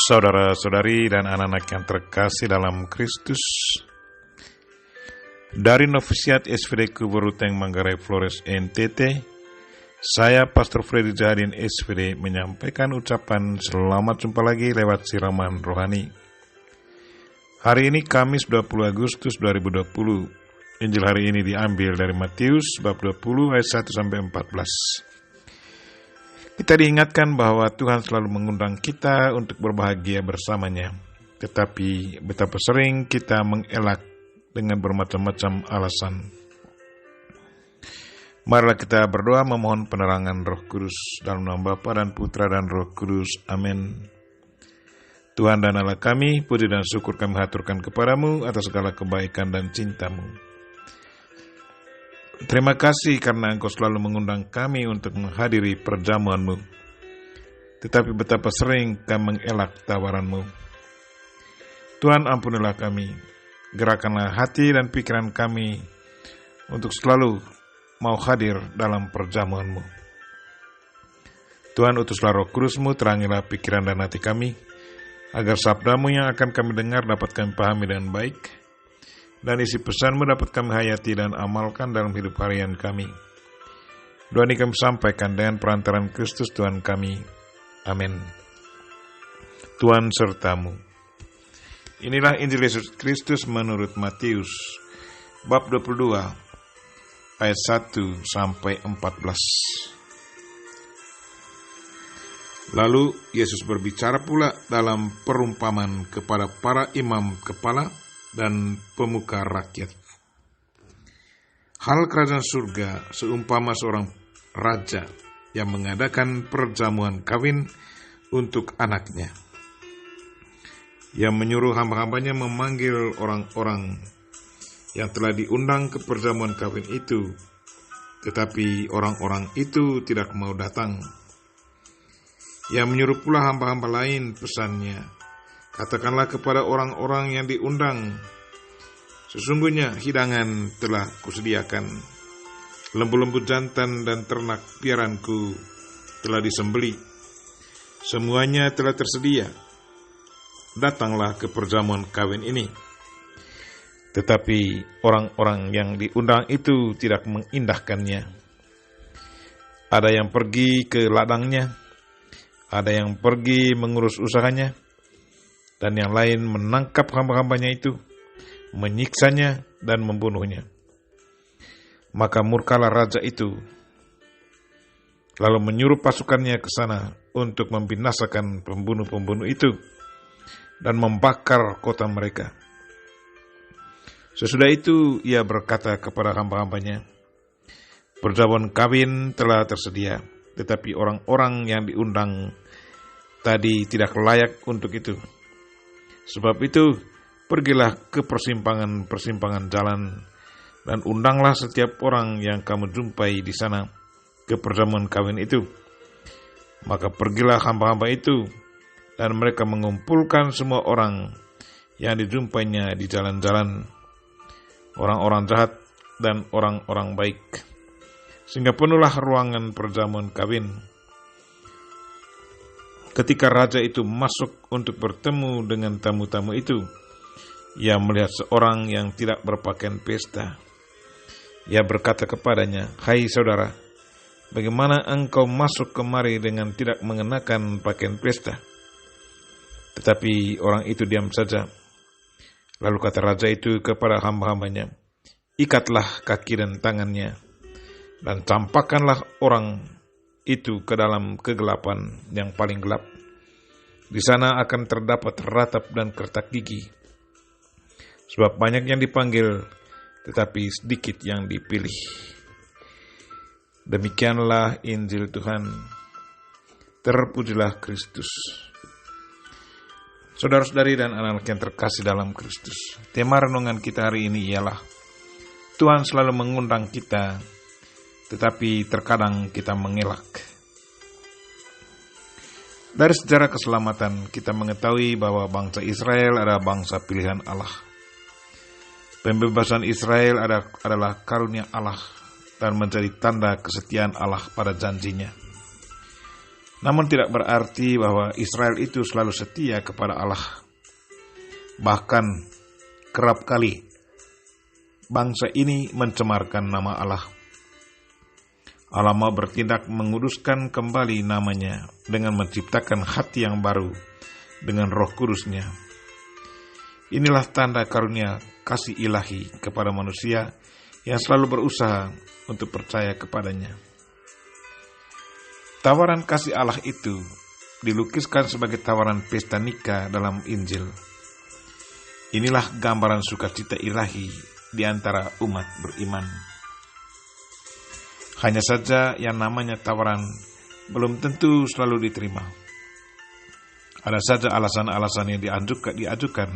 Saudara-saudari dan anak-anak yang terkasih dalam Kristus, dari Novisiat SVD Kuburuteng Manggarai Flores NTT, saya Pastor Freddy Jahadin SVD menyampaikan ucapan selamat jumpa lagi lewat siraman rohani. Hari ini Kamis 20 Agustus 2020. Injil hari ini diambil dari Matius bab 20 ayat 1-14. Kita diingatkan bahwa Tuhan selalu mengundang kita untuk berbahagia bersamanya. Tetapi betapa sering kita mengelak dengan bermacam-macam alasan. Marilah kita berdoa memohon penerangan Roh Kudus dalam nama Bapa dan Putra dan Roh Kudus. Amin. Tuhan dan Allah kami, puji dan syukur kami haturkan kepadamu atas segala kebaikan dan cintamu. Terima kasih karena Engkau selalu mengundang kami untuk menghadiri perjamuan-Mu. Tetapi betapa sering kami mengelak tawaran-Mu. Tuhan, ampunilah kami. Gerakanlah hati dan pikiran kami untuk selalu mau hadir dalam perjamuan-Mu. Tuhan, utuslah Roh Kudus-Mu, terangilah pikiran dan hati kami, agar sabda-Mu yang akan kami dengar dapat kami pahami dengan baik, dan isi pesan-Mu dapat kami hayati dan amalkan dalam hidup harian kami. Doa ini kami sampaikan dengan perantaran Kristus Tuhan kami. Amin. Tuhan sertamu. Inilah Injil Yesus Kristus menurut Matius, bab 22, ayat 1-14. Lalu Yesus berbicara pula dalam perumpamaan kepada para imam kepala dan pemuka rakyat. Hal kerajaan surga seumpama seorang raja yang mengadakan perjamuan kawin untuk anaknya. Yang menyuruh hamba-hambanya memanggil orang-orang yang telah diundang ke perjamuan kawin itu, tetapi orang-orang itu tidak mau datang. Yang menyuruh pula hamba-hamba lain, pesannya, katakanlah kepada orang-orang yang diundang, sesungguhnya hidangan telah kusediakan. Lembu-lembu jantan dan ternak piaranku telah disembelih. Semuanya telah tersedia. Datanglah ke perjamuan kawin ini. Tetapi orang-orang yang diundang itu tidak mengindahkannya. Ada yang pergi ke ladangnya, ada yang pergi mengurus usahanya, dan yang lain menangkap hamba-hambanya itu, menyiksanya dan membunuhnya. Maka murkalah raja itu, lalu menyuruh pasukannya ke sana untuk membinasakan pembunuh-pembunuh itu dan membakar kota mereka. Sesudah itu ia berkata kepada hamba-hambanya, perjamuan kawin telah tersedia, tetapi orang-orang yang diundang tadi tidak layak untuk itu. Sebab itu, pergilah ke persimpangan-persimpangan jalan dan undanglah setiap orang yang kamu jumpai di sana ke perjamuan kawin itu. Maka pergilah hamba-hamba itu, dan mereka mengumpulkan semua orang yang dijumpainya di jalan-jalan, orang-orang jahat dan orang-orang baik, sehingga penuhlah ruangan perjamuan kawin. Ketika raja itu masuk untuk bertemu dengan tamu-tamu itu, ia melihat seorang yang tidak berpakaian pesta. Ia berkata kepadanya, "Hai saudara, bagaimana engkau masuk kemari dengan tidak mengenakan pakaian pesta?" Tetapi orang itu diam saja. Lalu kata raja itu kepada hamba-hambanya, "Ikatlah kaki dan tangannya, dan campakkanlah orang itu ke dalam kegelapan yang paling gelap. Di sana akan terdapat ratap dan kertak gigi. Sebab banyak yang dipanggil, tetapi sedikit yang dipilih." Demikianlah Injil Tuhan. Terpujilah Kristus. Saudara-saudari dan anak-anak yang terkasih dalam Kristus, tema renungan kita hari ini ialah Tuhan selalu mengundang kita, tetapi terkadang kita mengelak. Dari sejarah keselamatan, kita mengetahui bahwa bangsa Israel adalah bangsa pilihan Allah. Pembebasan Israel adalah karunia Allah dan menjadi tanda kesetiaan Allah pada janjinya. Namun tidak berarti bahwa Israel itu selalu setia kepada Allah. Bahkan kerap kali bangsa ini mencemarkan nama Allah. Allah mau bertindak menguduskan kembali namanya dengan menciptakan hati yang baru dengan Roh Kudus-Nya. Inilah tanda karunia kasih ilahi kepada manusia yang selalu berusaha untuk percaya kepadanya. Tawaran kasih Allah itu dilukiskan sebagai tawaran pesta nikah dalam Injil. Inilah gambaran sukacita ilahi di antara umat beriman. Hanya saja yang namanya tawaran belum tentu selalu diterima. Ada saja alasan-alasan yang diajukan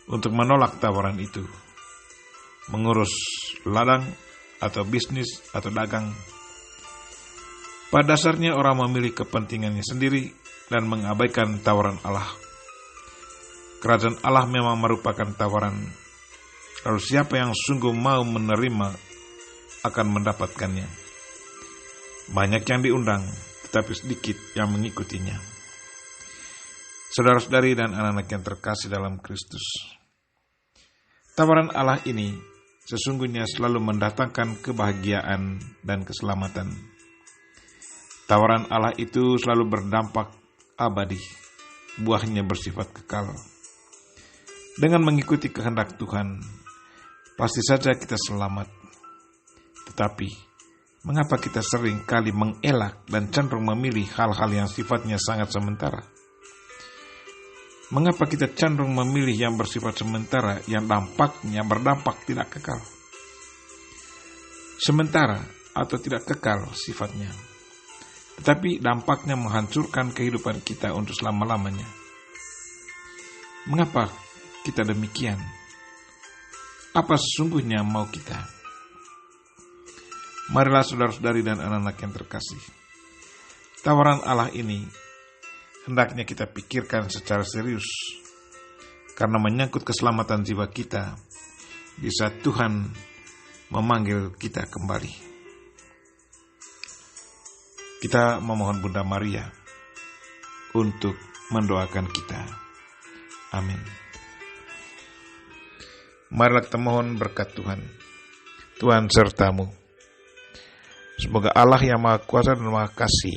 untuk menolak tawaran itu. Mengurus ladang atau bisnis atau dagang. Pada dasarnya orang memilih kepentingannya sendiri dan mengabaikan tawaran Allah. Kerajaan Allah memang merupakan tawaran. Lalu siapa yang sungguh mau menerima akan mendapatkannya. Banyak yang diundang, tetapi sedikit yang mengikutinya. Saudara-saudari dan anak-anak yang terkasih dalam Kristus, tawaran Allah ini sesungguhnya selalu mendatangkan kebahagiaan dan keselamatan. Tawaran Allah itu selalu berdampak abadi, buahnya bersifat kekal. Dengan mengikuti kehendak Tuhan, pasti saja kita selamat. Tetapi, mengapa kita sering kali mengelak dan cenderung memilih hal-hal yang sifatnya sangat sementara? Mengapa kita cenderung memilih yang bersifat sementara, yang dampaknya berdampak tidak kekal? Sementara atau tidak kekal sifatnya, tetapi dampaknya menghancurkan kehidupan kita untuk selama-lamanya. Mengapa kita demikian? Apa sesungguhnya mau kita? Marilah saudara-saudari dan anak-anak yang terkasih, tawaran Allah ini hendaknya kita pikirkan secara serius, karena menyangkut keselamatan jiwa kita di saat Tuhan memanggil kita kembali. Kita memohon Bunda Maria untuk mendoakan kita. Amin. Marilah kita mohon berkat Tuhan. Tuhan sertamu. Semoga Allah yang Maha Kuasa dan Maha Kasih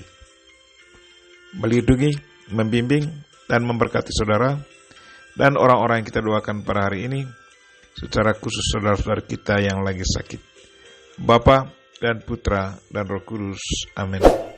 melindungi, membimbing, dan memberkati saudara dan orang-orang yang kita doakan pada hari ini, secara khusus saudara-saudara kita yang lagi sakit. Bapa dan Putra dan Roh Kudus. Amin.